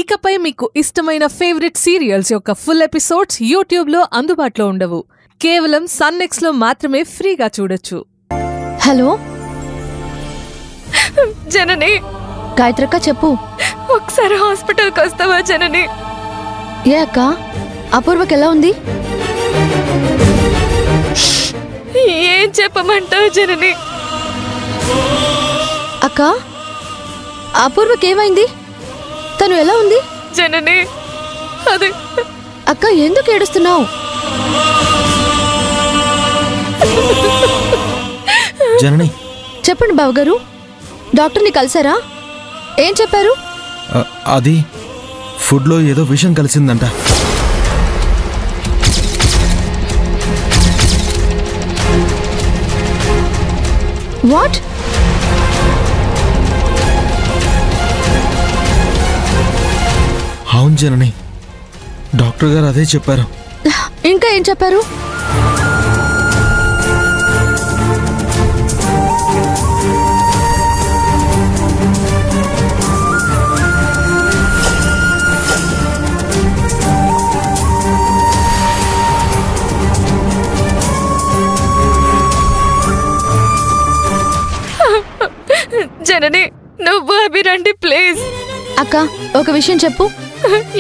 ఇకపై మీకు ఇష్టమైన ఫేవరెట్ సీరియల్స్ యొక్క ఫుల్ ఎపిసోడ్స్ యూట్యూబ్లో అందుబాటులో ఉండవు. కేవలం సన్నెక్స్లో మాత్రమే ఫ్రీగా చూడొచ్చు. హలో జనని. గాయత్రక్క చెప్పు. ఒకసారి హాస్పిటల్కి వస్తావా జనని? ఏ అక్క, అపూర్వకి ఎలా ఉంది? ఏం చెప్పమంటావు జనని? అక్క, అపూర్వకి ఏమైంది? తను ఎలా ఉంది? జనని అది. అక్క ఎందుకు ఏడుస్తున్నావు? జనని చెప్పండి బావగారు, డాక్టర్ని కలిసారా? ఏం చెప్పారు? అది ఫుడ్లో ఏదో విషం కలిసిందంట. వాట్? అవును జనని, డాక్టర్ గారు అదే చెప్పారు. ఇంకా ఏం చెప్పారు? జనని నువ్వు అభి రండి ప్లీజ్. అక్క ఒక విషయం చెప్పు.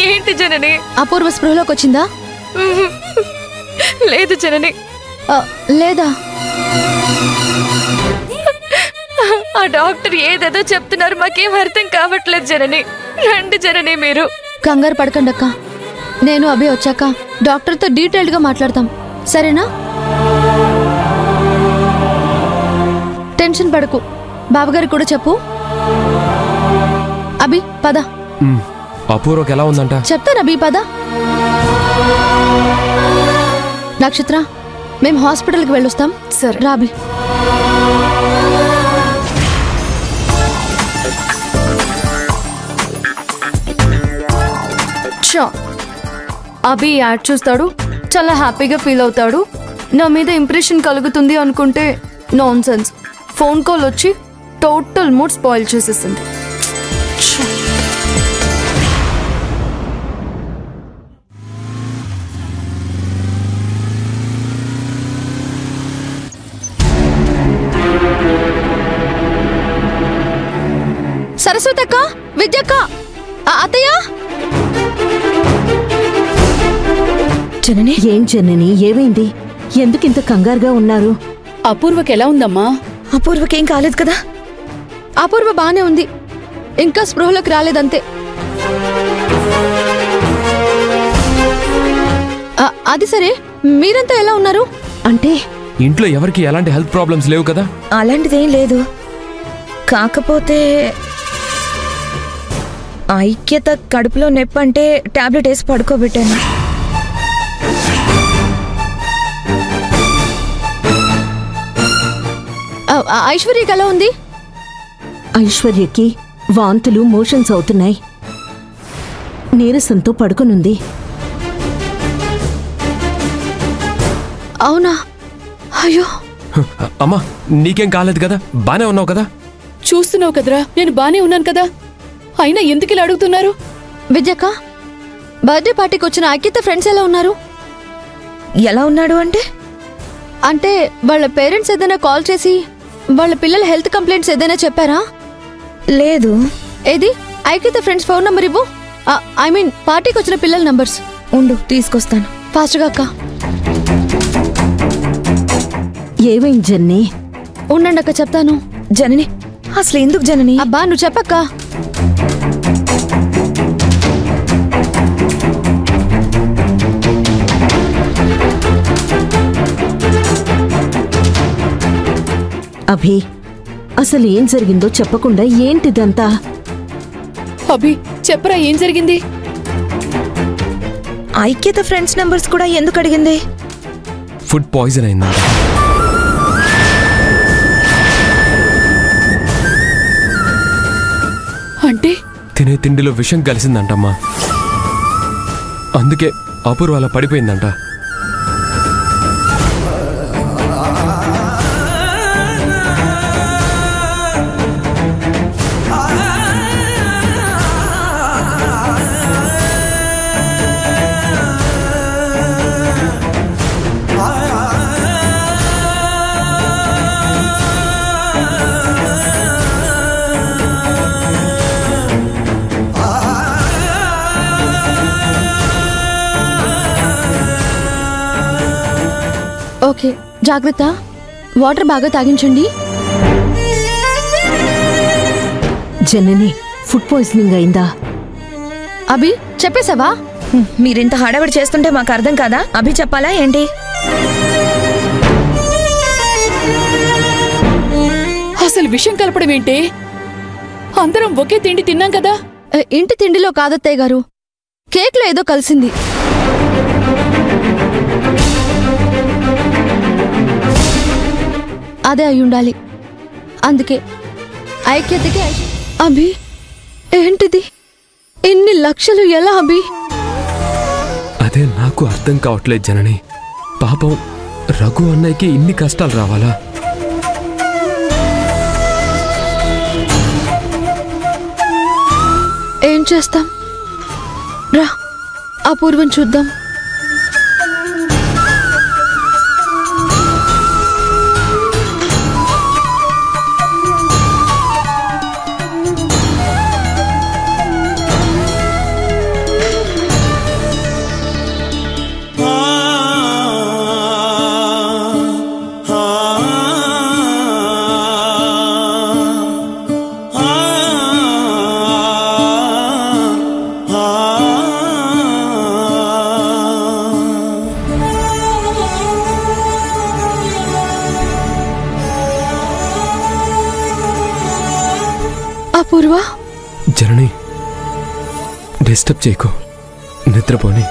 ఏంటి జనని? అపూర్వ స్పృహలోకి వచ్చిందా? లేదు జనని. లేదా? ఆ డాక్టర్ ఏదేదో చెప్తున్నారు, మాకేం అర్థం కావట్లేదు జనని. రండి జనని మీరు. కంగారు పడకండి అక్క, నేను అభి వచ్చాక డాక్టర్తో డీటెయిల్డ్గా మాట్లాడతాం, సరేనా? టెన్షన్ పడకు, బావగారికి కూడా చెప్పు. అభి పద. అపూర్వకి ఎలా ఉందంట? చెప్తాను అభి, పద. నక్షత్ర, మేము హాస్పిటల్కి వెళ్ళొస్తాం. సరే రాబి. అభి యాడ్ చూస్తాడు, చాలా హ్యాపీగా ఫీల్ అవుతాడు, నా మీద ఇంప్రెషన్ కలుగుతుంది అనుకుంటే నాన్ సెన్స్. ఫోన్ కాల్ వచ్చి టోటల్ మూడ్ స్పాయిల్ చేసేసింది. సరస్వతి అక్క, విద్యక్క, అత్తయ్య. జనని, ఏం జనని, ఏమైంది? ఎందుకింత కంగారుగా ఉన్నారు? అపూర్వకి ఎలా ఉందమ్మా? అపూర్వకేం కాలేదు కదా? అపూర్వ బానే ఉంది, ఇంకా స్పృహలోకి రాలేదంతే. అది సరే, మీరంతా ఎలా ఉన్నారు? అంటే ఇంట్లో ఎవరికి ఎలాంటి హెల్త్ ప్రాబ్లమ్స్ లేవు కదా? అలాంటిదేం లేదు, కాకపోతే ఐక్యత కడుపులో నొప్పి అంటే టాబ్లెట్ వేసి పడుకోబెట్టాను. ఐశ్వర్యకి ఎలా ఉంది? ఐశ్వర్యకి వాంతులు, మోషన్స్ అవుతున్నాయి, నీరసంతో పడుకునుంది. అవునా? అయ్యో. అమ్మా నీకేం కాలేదు కదా? బానే ఉన్నావు కదా? చూస్తున్నావు కదరా, నేను బానే ఉన్నాను కదా, అయినా ఎందుకు ఇలా అడుగుతున్నారు? విద్యక్క, బర్త్డే పార్టీకి వచ్చిన ఐక్యత ఫ్రెండ్స్ ఎలా ఉన్నారు? ఎలా ఉన్నాడు అంటే? అంటే వాళ్ళ పేరెంట్స్ ఏదైనా కాల్ చేసి వాళ్ళ పిల్లల హెల్త్ కంప్లైంట్స్ ఏదైనా చెప్పారా? లేదు. ఏది ఐక్యత ఫ్రెండ్స్ ఫోన్ నంబర్ ఇవ్వు. ఐ మీన్ పార్టీకి వచ్చిన పిల్లల నంబర్స్. ఉండు, తీసుకొస్తాను. ఫాస్ట్గా అక్క. ఏమైంది జనని? ఉండండి అక్క, చెప్తాను. జనని అసలు ఎందుకు జనని? అబ్బా నువ్వు చెప్పక్క. అభి, అసలు ఏం జరిగిందో చెప్పకుండా ఏంటిదంతా? అభి చెప్పరా, ఏం జరిగింది? ఐక్యత ఫ్రెండ్స్ నంబర్స్ కూడా ఎందుకు అడిగింది? ఫుడ్ పాయిజన్ అయిందా? అంటే తినే తిండిలో విషం కలిసిందంటమ్మా, అందుకే అపూర్వ అలా పడిపోయిందంట. ఓకే, జాగ్రత్త. వాటర్ బాగా తాగించండి. జనని, ఫుడ్ పాయిజనింగ్ అయిందా? అభి చెప్పేశావా? మీరింత హడావిడి చేస్తుంటే మాకు అర్థం కాదా? అభి చెప్పాలా ఏంటి? అసలు విషయం కలపడం ఏంటి? అందరం ఒకే తిండి తిన్నాం కదా. ఇంటి తిండిలో కాదత్తయ్య గారు, కేక్లో ఏదో కలిసింది. అదే అయ్యుండాలి. అందుకే ఐక్యతకి అభి. ఏంటిది? ఇన్ని లక్షలు ఎలా అభి? అదే నాకు అర్థం కావట్లేదు జనని. పాపం రఘు అన్నయ్యకి ఇన్ని కష్టాలు రావాలా? ఏం చేస్తాం? రా, అపూర్వం చూద్దాం. అపూర్వ, జనని డిస్టర్బ్ చేయకు, నిద్రపోని.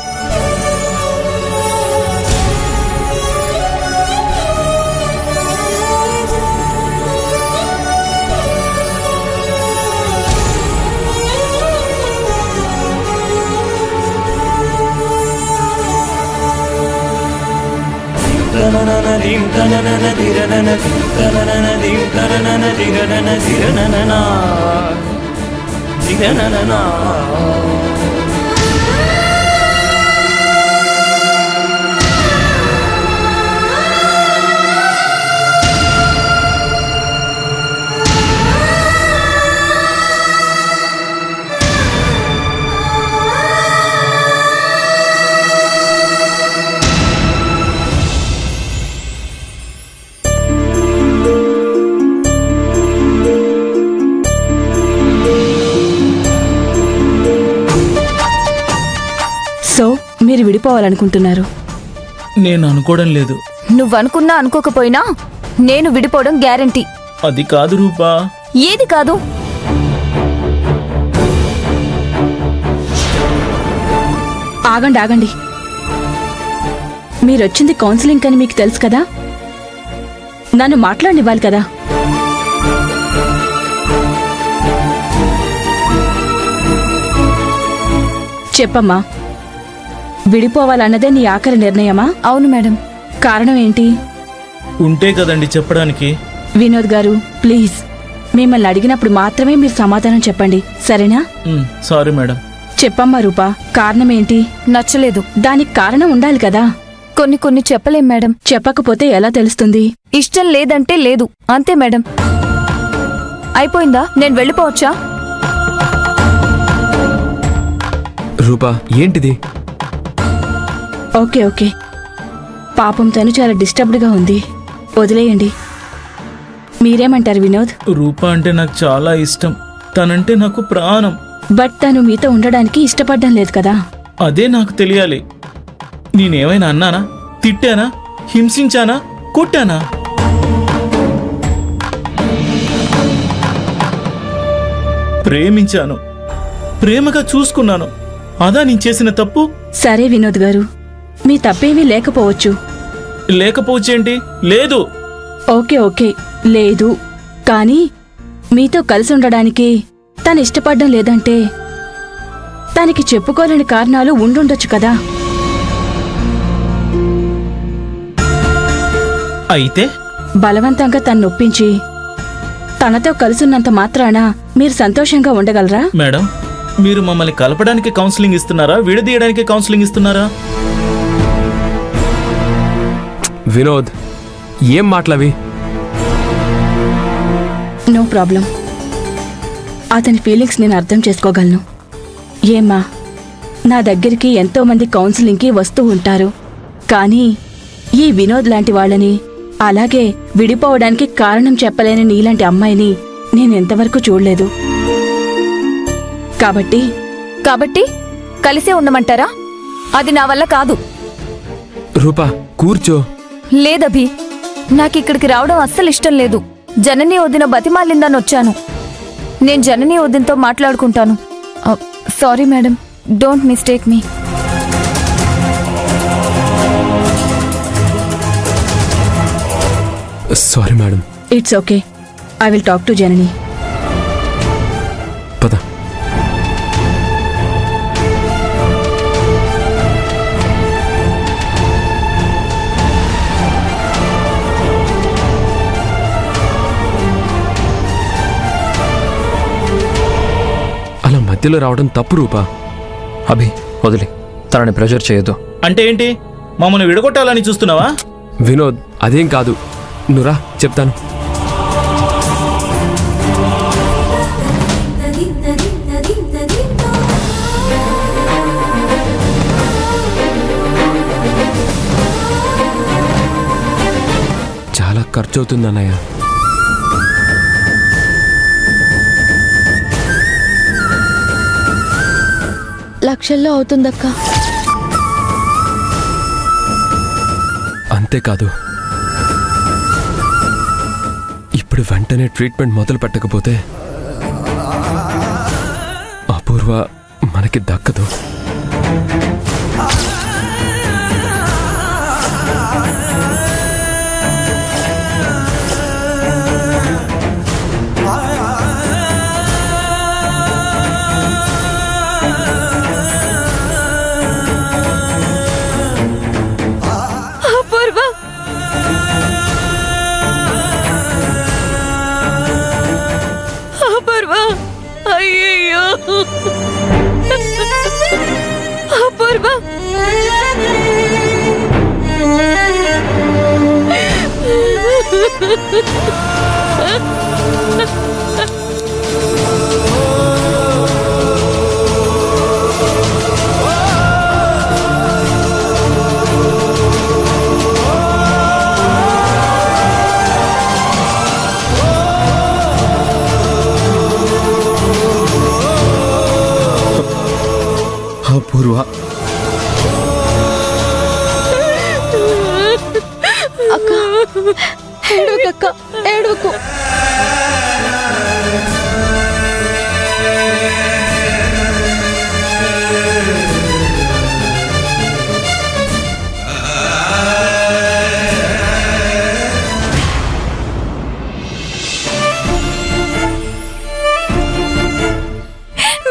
సో మీరు విడిపోవాలనుకుంటున్నారు? నేను అనుకోవడం లేదు. నువ్వనుకున్నా అనుకోకపోయినా నేను విడిపోవడం గ్యారంటీ. అది కాదు రూపా. ఏది కాదు? ఆగండి ఆగండి. మీరొచ్చింది కౌన్సిలింగ్ అని మీకు తెలుసు కదా, నన్ను మాట్లాడనివ్వాలి కదా. చెప్పమ్మా, విడిపోవాలన్నదే నీ ఆఖరి నిర్ణయమా? అవును మేడం. కారణం ఏంటి? ఉంటే కదండి చెప్పడానికి. వినోద్ గారు, ప్లీజ్ మిమ్మల్ని అడిగినప్పుడు మాత్రమే మీరు సమాధానం చెప్పండి, సరేనా? Sorry madam. చెప్పమ్మా రూపా, కారణం ఏంటి? నచ్చలేదు. దానికి కారణం ఉండాలి కదా. కొన్ని చెప్పలేం మేడం. చెప్పకపోతే ఎలా తెలుస్తుంది? ఇష్టం లేదంటే లేదు, అంతే మేడం. అయిపోయిందా? నేను వెళ్ళిపోవచ్చా? రూపా, ఏంటిది? ఓకే ఓకే, పాపం తను చాలా డిస్టర్బ్డ్గా ఉంది, వదిలేయండి. మీరేమంటారు వినోద్? రూపా అంటే నాకు చాలా ఇష్టం, తనంటే నాకు ప్రాణం. బట్ తను మీతో ఉండడానికి ఇష్టపడడం లేదు కదా. అదే నాకు తెలియాలి. నేనేమైనా అన్నానా? తిట్టానా? హింసించానా? కొట్టానా? ప్రేమించాను, ప్రేమగా చూసుకున్నాను. అదా నేను చేసిన తప్పు? సరే వినోద్ గారు, మీ తప్పేమీ లేకపోవచ్చు. లేకపోవచ్చేంటి? లేదు. ఓకే ఓకే, లేదు. కానీ మీతో కలిసి ఉండడానికి తను ఇష్టపడడం లేదంటే తనకి చెప్పుకోలేని కారణాలు ఉండుండొచ్చు కదా. అయితే బలవంతంగా తను నొప్పించి తనతో కలిసున్నంత మాత్రాన మీరు సంతోషంగా ఉండగలరా? మేడం, మీరు మమ్మల్ని కలపడానికి కౌన్సిలింగ్ ఇస్తున్నారా, విడదీయడానికి కౌన్సిలింగ్ ఇస్తున్నారా? వినోద్, ఏం మాటలవి? నో ప్రాబ్లం, అతని ఫీలింగ్స్ నేను అర్థం చేసుకోగలను. ఏమ్మా, నా దగ్గరికి ఎంతోమంది కౌన్సిలింగ్కి వస్తూ ఉంటారు, కానీ ఈ వినోద్ లాంటి వాళ్ళని, అలాగే విడిపోవడానికి కారణం చెప్పలేని నీలాంటి అమ్మాయిని నేనెంతవరకు చూడలేదు. కాబట్టి కలిసే ఉండమంటారా? అది నా వల్ల కాదు. రూపా కూర్చో. లేదభి, నాకిక్కడికి రావడం అస్సలు ఇష్టం లేదు. జనని వదిన బతిమాలిందని వచ్చాను. నేను జనని వదినతో మాట్లాడుకుంటాను. Sorry madam, don't mistake me. Sorry madam. It's okay, I will talk to Janani. పద. అలా మధ్యలో రావడం తప్పు రూపా. అభి వదిలి, తనని ప్రెషర్ చేయొద్దు. అంటే ఏంటి, మమ్మల్ని విడగొట్టాలని చూస్తున్నావా? వినోద్ అదేం కాదు, నువ్వురా చెప్తాను. చాలా ఖర్చు అవుతుంది అన్నయ్య. లక్షల్లో అవుతుందక్క. అంతేకాదు, ఇప్పుడు వెంటనే ట్రీట్మెంట్ మొదలు పెట్టకపోతే అపూర్వ మనకి దక్కదు. అపూర్వ, అపూర్వ, అక్క ఏడవకక్క, ఏడవకు.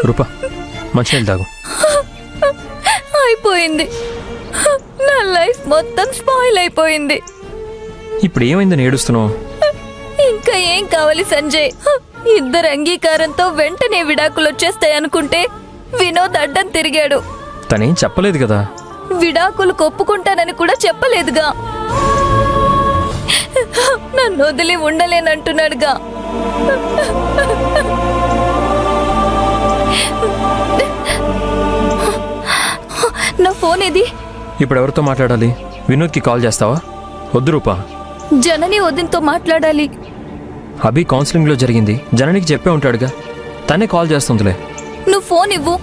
రూపా, మంచినీళ్ళు తాగు. అయిపోయింది, నా లైఫ్ మొత్తం స్పాయిల్ అయిపోయింది. ఇప్పుడు ఏమైందని ఏడుస్తున్నావు? ఇంకా ఏం కావాలి సంజయ్? ఇద్దరు అంగీకారంతో వెంటనే విడాకులు వచ్చేస్తాయి అనుకుంటే వినోద్ అడ్డం తిరిగాడు. తనేం చెప్పలేదు కదా. విడాకులు ఒప్పుకుంటానని కూడా చెప్పలేదుగా. నన్ను వదిలి ఉండలేనంటున్నాడుగా. నా ఫోన్ ఇది. ఇప్పుడు ఎవరితో మాట్లాడాలి? వినోద్కి కాల్ చేస్తావా? వద్దు రూపా, జనని వదినతో మాట్లాడాలి. అభి కౌన్సిలింగ్లో జరిగింది జననికి చెప్పే ఉంటాడుగా, తనే కాల్ చేస్తుందిలే. నువ్వు ఫోన్ ఇవ్వు.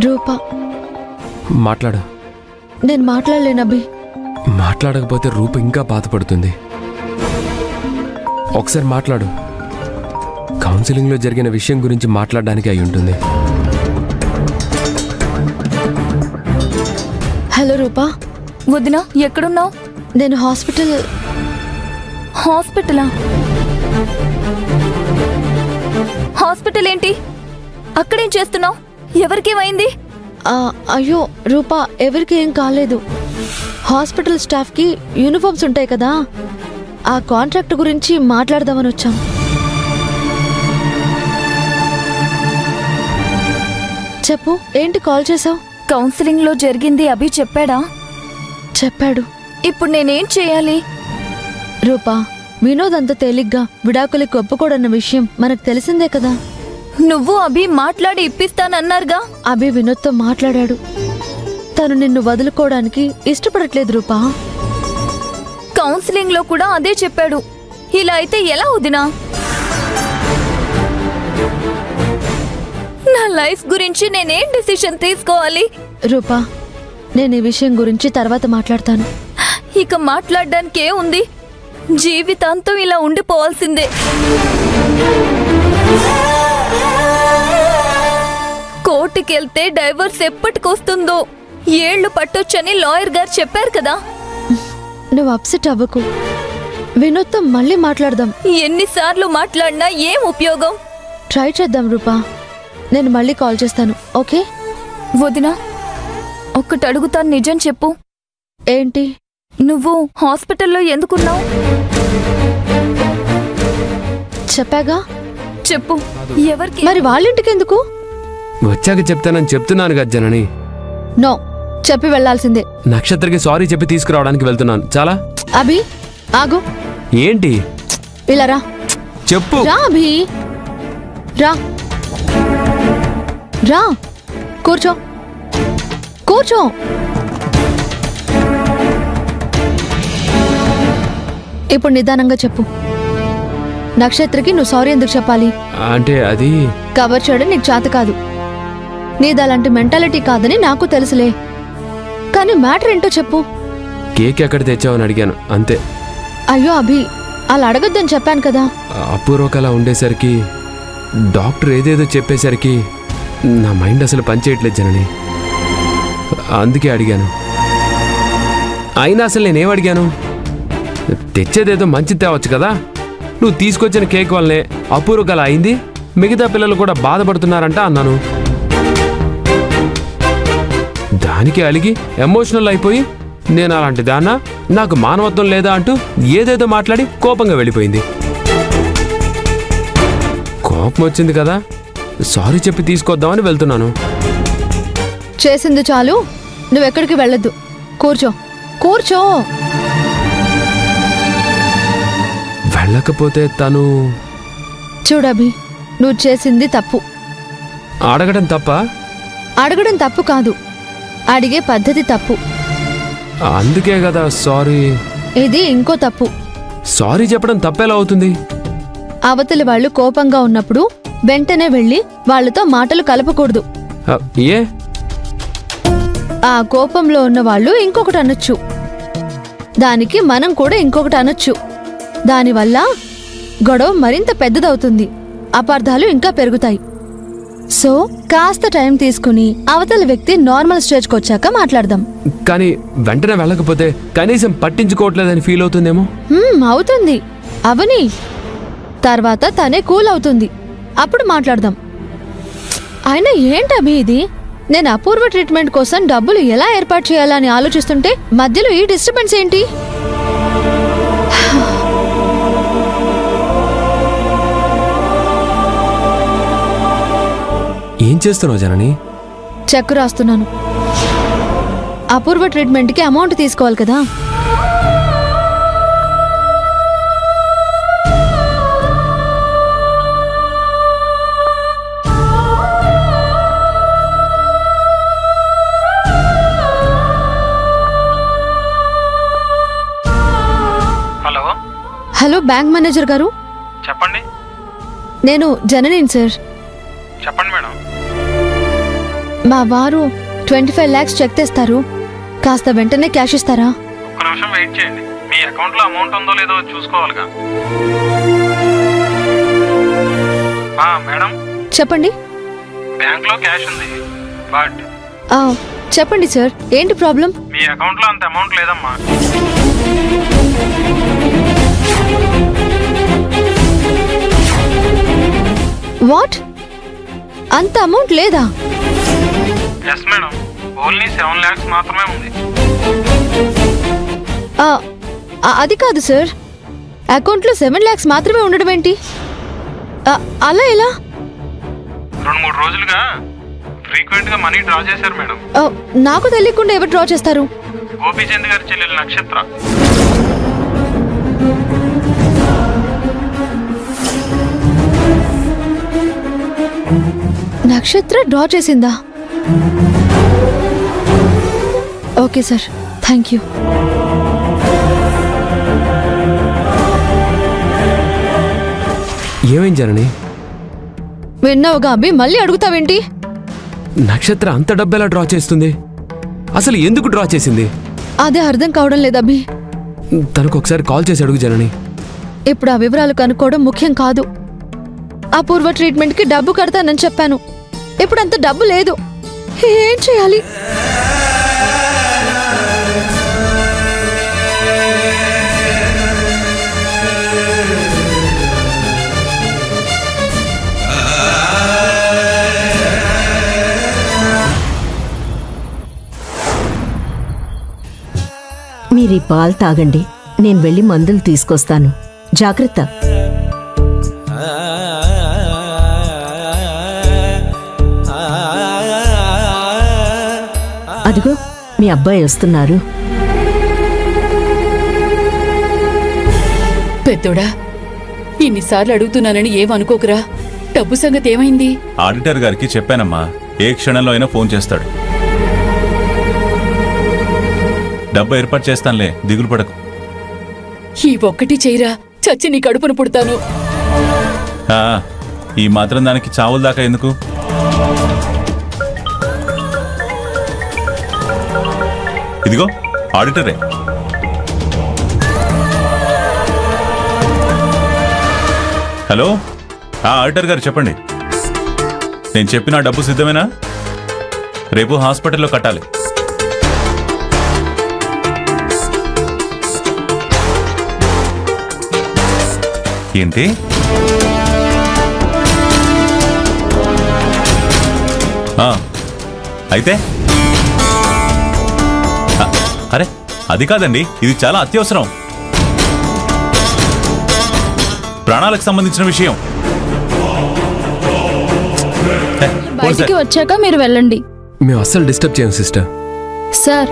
రూపా, మాట్లాడు. నేను మాట్లాడలేనబ్బి. మాట్లాడకపోతే రూప ఇంకా బాధపడుతుంది. ఒకసారి మాట్లాడు. కౌన్సిలింగ్లో జరిగిన విషయం గురించి మాట్లాడడానికి అయి ఉంటుంది. హలో రూపా. వదినా, ఎక్కడున్నావు? నేను హాస్పిటలా? హాస్పిటల్ ఏంటి? అక్కడేం చేస్తున్నావు? ఎవరికేమైంది? అయ్యో రూపా, ఎవరికి ఏం కాలేదు. హాస్పిటల్ స్టాఫ్కి యూనిఫామ్స్ ఉంటాయి కదా, ఆ కాంట్రాక్ట్ గురించి మాట్లాడదామని వచ్చాం. చెప్పు, ఏంటి కాల్ చేసావు? కౌన్సిలింగ్ లో జరిగింది అభి చెప్పాడా? చెప్పాడు. ఇప్పుడు నేనేం చేయాలి? రూపా, వినోద్ అంత తేలిగ్గా విడాకులకి ఒప్పుకోడన్న విషయం మనకు తెలిసిందే కదా. నువ్వు అభి మాట్లాడి ఇప్పిస్తానన్నారుగా. అభి వినోద్తో మాట్లాడాడు. తను నిన్ను వదులుకోవడానికి ఇష్టపడట్లేదు రూపా. కౌన్సిలింగ్ లో కూడా అదే చెప్పాడు. ఇలా అయితే ఎలా వదినా? నా లైఫ్ గురించి నేనేం డిసిషన్ తీసుకోవాలి? రూపా, నేను ఈ విషయం గురించి తర్వాత మాట్లాడతాను. ఇక మాట్లాడడానికి ఏముంది? జీవితాంతం ఇలా ఉండిపోవాల్సిందే. కోర్టుకెళ్తే డైవర్స్ ఎప్పటికొస్తుందో, ఏళ్లు పట్టొచ్చని లాయర్ గారు చెప్పారు కదా. నువ్వు అప్సెట్ అవ్వకు. వినోద్తో మళ్ళీ మాట్లాడదాం. ఎన్నిసార్లు మాట్లాడినా ఏం ఉపయోగం? ట్రై చేద్దాం రూపా. నేను మళ్ళీ కాల్ చేస్తాను, ఓకే? వదినా, ఒక్కటి అడుగుతాను, నిజం చెప్పు. ఏంటి? నువ్వు హాస్పిటల్లో ఎందుకున్నావు? చెప్పాగా. చెప్పు, ఎవరికి? మరి వాళ్ళింటికి ఎందుకు? వచ్చాక చెప్తానని చెప్తున్నాను కదా జనని. నో, చెప్పి వెళ్లాల్సిందే. నక్షత్రకి సారీ చెప్పి తీసుకురావడానికి వెళ్తున్నాను. చాలా. అభి ఆగు. ఏంటి? ఇలా రా. చెప్పు. రా అభి, రా రా. కూర్చో కూర్చో. ఇప్పుడు నిదానంగా చెప్పు. నక్షత్రకి నువ్వు సారీ ఎందుకు చెప్పాలి? అంటే అది కవర్ చేయడం నీకు చేత కాదు. నీది అలాంటి మెంటాలిటీ కాదని నాకు తెలుసులే. కానీ మ్యాటర్ ఏంటో చెప్పు. కేక్ ఎక్కడ తెచ్చావని అడిగాను, అంతే. అయ్యో అభి, అలా అడగొద్దని చెప్పాను కదా. అపూర్వకలా ఉండేసరికి, డాక్టర్ ఏదేదో చెప్పేసరికి నా మైండ్ అసలు పనిచేయట్లేదు జనని. అందుకే అడిగాను. అయినా అసలు నేనేం అడిగాను? తెచ్చేదేదో మంచిది తేవచ్చు కదా. నువ్వు తీసుకొచ్చిన కేక్ వల్లనే అపూర్వకలా అయింది, మిగతా పిల్లలు కూడా బాధపడుతున్నారంట అన్నాను. దానికి అలిగి ఎమోషనల్ అయిపోయి, నేను అలాంటి దాన్నా, నాకు మానవత్వం లేదా అంటూ ఏదేదో మాట్లాడి కోపంగా వెళ్ళిపోయింది. కోపం వచ్చింది కదా, సారీ చెప్పి తీసుకొద్దామని వెళ్తున్నాను. చేసింది చాలు, నువ్వెక్కడికి వెళ్ళొద్దు. కూర్చో కూర్చో. వెళ్ళకపోతే తను... చూడభి, నువ్వు చేసింది తప్పు. అడగడం తప్ప? అడగడం తప్పు కాదు, అడిగే పద్ధతి తప్పు. అందుకే కదా సారీ. ఇది ఇంకో తప్పు. సారీ చెప్పడం తప్పేలా అవుతుంది? అవతలి వాళ్ళు కోపంగా ఉన్నప్పుడు వెంటనే వెళ్ళి వాళ్ళతో మాటలు కలపకూడదు. ఏ? ఆ కోపంలో ఉన్న వాళ్ళు ఇంకొకటి అనొచ్చు, దానికి మనం కూడా ఇంకొకటి అనొచ్చు. దానివల్ల గొడవ మరింత పెద్దదవుతుంది, అపార్థాలు ఇంకా పెరుగుతాయి. సో కాస్త టైం తీసుకుని అవతల వ్యక్తి నార్మల్ స్టేజ్కి వచ్చాక మాట్లాడదాం. కానీ వెంటనే వెళ్ళకపోతే కనీసం పట్టించుకోవట్లేదని ఫీల్ అవుతుందేమో. అవుతుంది, అవని. తర్వాత తనే కూల్ అవుతుంది, అప్పుడు మాట్లాడదాం. అయినా ఏంటభి ఇది? నేను అపూర్వ ట్రీట్మెంట్ కోసం డబ్బులు ఎలా ఏర్పాటు చేయాలని ఆలోచిస్తుంటే మధ్యలో ఈ డిస్టర్బెన్స్ ఏంటి? ఏం చేస్తున్నావు జనని? చెక్ రాస్తున్నాను. అపూర్వ ట్రీట్మెంట్కి అమౌంట్ తీసుకోవాలి కదా. హలో హలో, బ్యాంక్ మేనేజర్ గారు. చెప్పండి. నేను జననిని సార్. చెప్పండి మేడం. మా వారు 25 lakhs చెక్ తెస్తారు, కాస్త వెంటనే క్యాష్ ఇస్తారా? ఒక్క నిమిషం వెయిట్ చేయండి. మీ అకౌంట్లో అమౌంట్ ఉందో లేదో చూసుకోవాలిగా. మేడం చెప్పండి. బ్యాంక్లో క్యాష్ ఉంది, బట్ చెప్పండి సార్, ఏంటి ప్రాబ్లం? మీ అకౌంట్లో అంత అమౌంట్ లేదమ్మా. వాట్? అంత అమౌంట్ లేదా? ఎస్ మేడం, ఓన్లీ 7 lakhs మాత్రమే ఉంది. అది కాదు సార్, అకౌంట్లో 7 lakhs మాత్రమే ఉండడం ఏంటి? అలా ఎలా? 2-3 రోజులుగా ఫ్రీక్వెంట్ గా మనీ డ్రా చేశారు మేడం. నాకు తెలియకుండా ఎవరు డ్రా చేస్తారు? గోపీచంద్ గారి చెల్లెలు నక్షత్ర. నక్షత్ర డ్రా చేసిందా? Okay sir, thank you. ఏమైంది జనని? విన్నావుగా అభి, మళ్ళీ అడుగుతావేంటి? నక్షత్ర అంత డబ్బెలా డ్రా చేస్తుంది? అసలు ఎందుకు డ్రా చేసింది? అదే అర్థం కావడం లేదు అభి. తనకు ఒకసారి కాల్ చేసి అడుగు జనని. ఇప్పుడు ఆ వివరాలు కనుక్కోవడం ముఖ్యం కాదు. అపూర్వ ట్రీట్మెంట్కి డబ్బు కడతానని చెప్పాను. ఇప్పుడు అంత డబ్బు లేదు. ఏం చేయాలి? మీరీ పాలు తాగండి, నేను వెళ్ళి మందులు తీసుకొస్తాను. జాగ్రత్త. అదిగో మీ అబ్బాయి వస్తున్నారు. పెద్దోడా, ఇన్నిసార్లు అడుగుతున్నానని ఏమనుకోకురా. డబ్బు సంగతి ఏమైంది? ఆడిటర్ గారికి చెప్పానమ్మా, ఏ క్షణంలో అయినా ఫోన్ చేస్తాడు. డబ్బు ఏర్పాటు చేస్తానులే, దిగులు పడకు. ఈ ఒక్కటి చెయ్యరా, చచ్చి నీ కడుపును పుడతాను. ఈ మాత్రం దానికి చావుల దాకా ఎందుకు? ఇదిగో ఆడిటరే. హలో, ఆడిటర్ గారు చెప్పండి. నేను చెప్పిన డబ్బు సిద్ధమేనా? రేపు హాస్పిటల్లో కట్టాలి. ఏంటి? అయితే అరే అది కాదండి, ఇది చాలా అత్యవసరం, ప్రాణాలకు సంబంధించిన విషయం. బయటికి వచ్చాక మీరు వెళ్ళండి. మేము అస్సలు డిస్టర్బ్ చేయం సిస్టర్. సార్,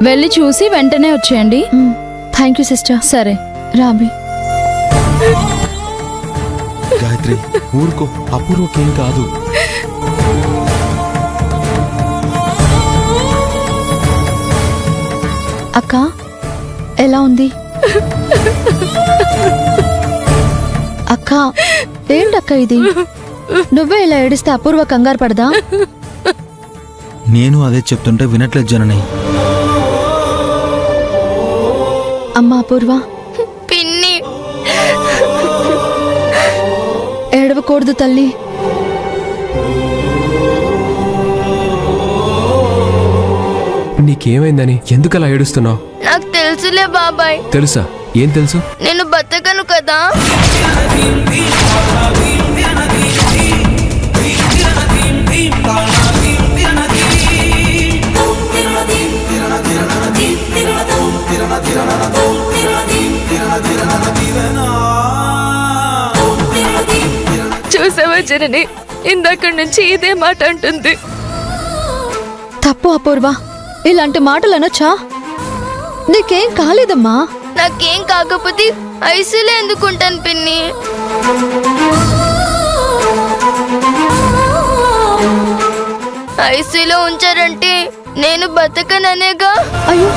వెళ్ళి చూసి వెంటనే వచ్చేయండి. Thank you sister. సరే రాబి. గాయత్రి ఊరుకో, అపూర్వకేం కాదు. అక్క ఎలా ఉంది? అక్క ఏంటక్క ఇది? నువ్వే ఇలా ఏడిస్తే అపూర్వ కంగారు పడదా? నేను అదే చెప్తుంటే వినట్లేదు జనని. అమ్మా అపూర్వ, పిన్ని ఏడవకూడదు తల్లి. నీకేమైందని ఎందుకలా ఏడుస్తున్నావు? నాకు తెలుసులే బాబాయ్. తెలుసా? ఏం తెలుసు? నేను బతకను కదా. చూసావా జనని, ఇందాక నుంచి ఇదే మాట అంటుంది. తప్పు అపూర్వ, ఇలాంటి మాటలు అనొచ్చా? నీకేం కాలేదమ్మా. నాకేం కాకపోతే ఐసీలో ఎందుకుంటాను పిన్ని? ఐసీలో ఉంచారంటే నేను బతకననేగా. అయ్యో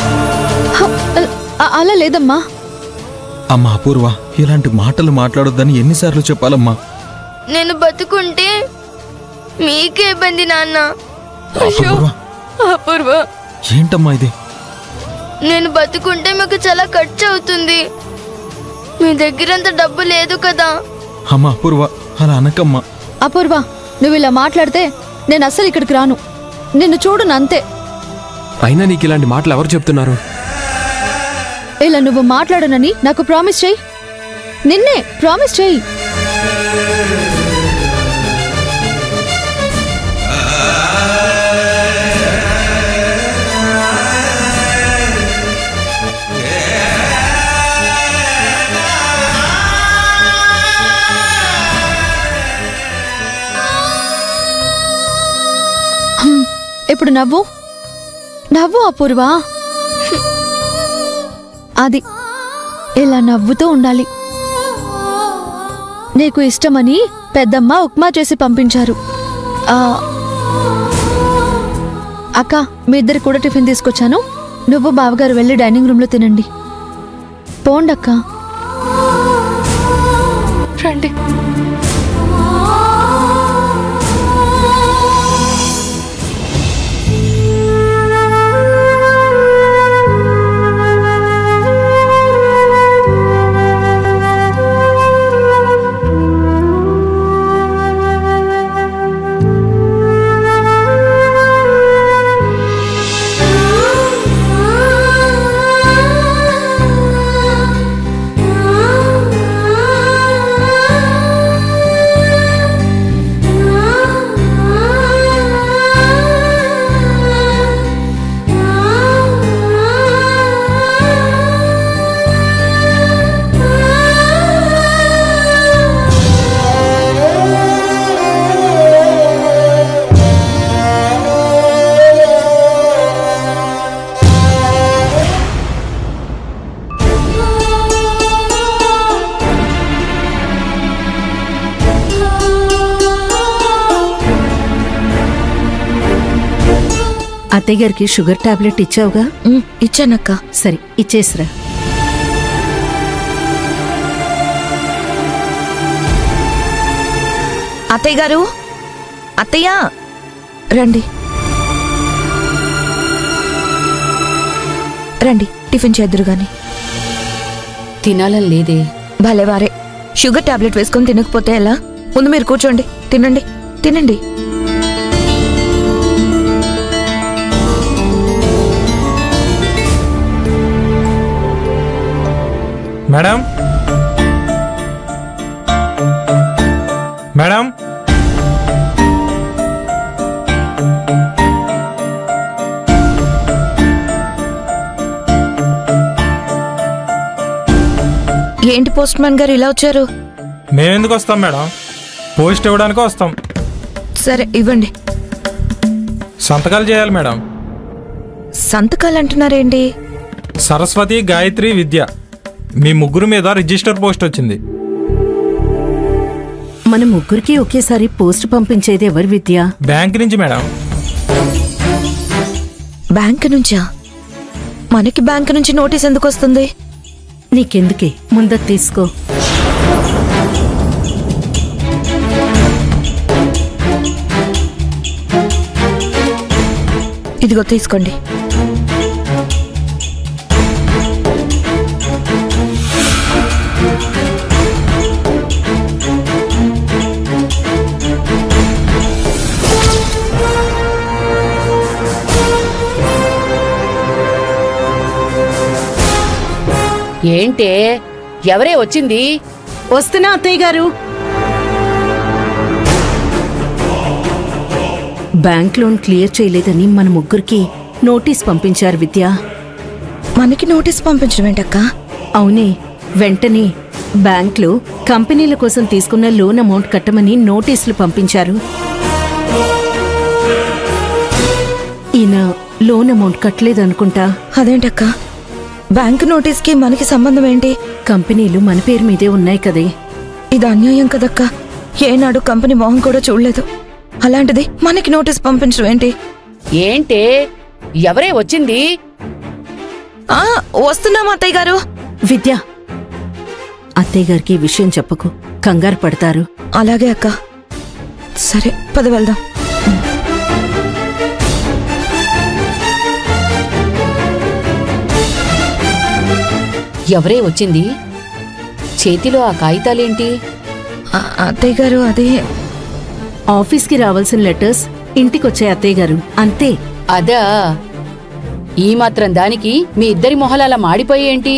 అలా లేదమ్మా. అమ్మా అపూర్వ, ఇలాంటి మాటలు మాట్లాడొద్దని ఎన్నిసార్లు చెప్పాలమ్మా? నేను బతుకుంటే మీకే ఇబ్బంది నాన్న. అపూర్వ, ఏంటమ్మా ఇది? నేను బతుకుంటే మీకు చాలా ఖర్చు అవుతుంది. మీ దగ్గరంత డబ్బు లేదు కదా. అమ్మా అపూర్వ, అలా అనకమ్మా. అపూర్వ, నువ్వు ఇలా మాట్లాడితే నేను అస్సలు ఇక్కడికి రాను. నిన్ను చూడను అంతే. అయినా నీకు ఇలాంటి మాటలు ఎవరు చెప్తున్నారు? ఇలా నువ్వు మాట్లాడనని నాకు ప్రామిస్ చెయ్యి. నిన్నే ప్రామిస్ చెయ్యి. ఇప్పుడు నవ్వు నవ్వు అపూర్వ. అది ఇలా నవ్వుతూ ఉండాలి. నీకు ఇష్టమని పెద్దమ్మ ఉప్మా చేసి పంపించారు. అక్క, మీ ఇద్దరు కూడా టిఫిన్ తీసుకొచ్చాను. నువ్వు బావగారు వెళ్ళి డైనింగ్ రూమ్లో తినండి. పోండక్క. రండి. అత్తయ్య గారికి షుగర్ టాబ్లెట్ ఇచ్చావుగా? ఇచ్చానక్క. సరే, ఇచ్చేసిరా. అత్తయ్య గారు, అత్తయ్య రండి రండి, టిఫిన్ చేద్దురు గాని. తినాలని లేదే. భలేవారే, షుగర్ టాబ్లెట్ వేసుకొని తినకపోతే ఎలా? ముందు మీరు కూర్చోండి, తినండి తినండి. మేడం, మేడం, ఏంటి పోస్ట్ మ్యాన్ గారు ఇలా వచ్చారు? మేమెందుకు వస్తాం మేడం, పోస్ట్ ఇవ్వడానికి వస్తాం. సరే ఇవ్వండి. సంతకాలు చేయాలి మేడం. సంతకాలు అంటున్నారేంటి? సరస్వతి, గాయత్రి, విద్య మీ ముగ్గురు మీద రిజిస్టర్ పోస్ట్ వచ్చింది. మన ముగ్గురికి ఒకేసారి పోస్ట్ పంపించేది ఎవరు విద్య? బ్యాంక్ నుంచి మేడం. బ్యాంక్ నుంచా? మనకి బ్యాంక్ నుంచి నోటీస్ ఎందుకు వస్తుంది? నీకెందుకే, ముందు తీసుకో. ఇదిగో తీసుకోండి. ఏంటే, ఎవరే వచ్చింది? వస్తున్నా అత్తయ్య గారు. బ్యాంక్ లోన్ క్లియర్ చేయలేదని మన ముగ్గురికి నోటీస్ పంపించారు విద్య. మనకి నోటీస్ పంపించడం ఏంటక్క? అవునే, వెంటనే బ్యాంక్లో కంపెనీల కోసం తీసుకున్న లోన్ అమౌంట్ కట్టమని నోటీసులు పంపించారు. ఈయన లోన్ అమౌంట్ కట్టలేదనుకుంటా. అదేంటక్క, బ్యాంక్ నోటీస్కి మనకి సంబంధం ఏంటి? కంపెనీలు మన పేరు మీదే ఉన్నాయి కదే. ఇది అన్యాయం కదక్క. ఏనాడు కంపెనీ మొహం కూడా చూడలేదు, అలాంటిది మనకి నోటీస్ పంపించడం ఏంటి? ఏంటే, ఎవరే వచ్చింది? వస్తున్నాం అత్తయ్య గారు. విద్య, అత్తయ్య గారికి ఈ విషయం చెప్పకు, కంగారు పడతారు. అలాగే అక్క. సరే పద వెళ్దాం. ఎవరే వచ్చింది? చేతిలో ఆ కాగితాలేంటి? అత్తయ్య గారు, అదే ఆఫీస్కి రావాల్సిన లెటర్స్ ఇంటికొచ్చాయి అత్తయ్య గారు, అంతే. అదా, ఈ మాత్రం దానికి మీ ఇద్దరి మొహలాల మాడిపోయేంటి?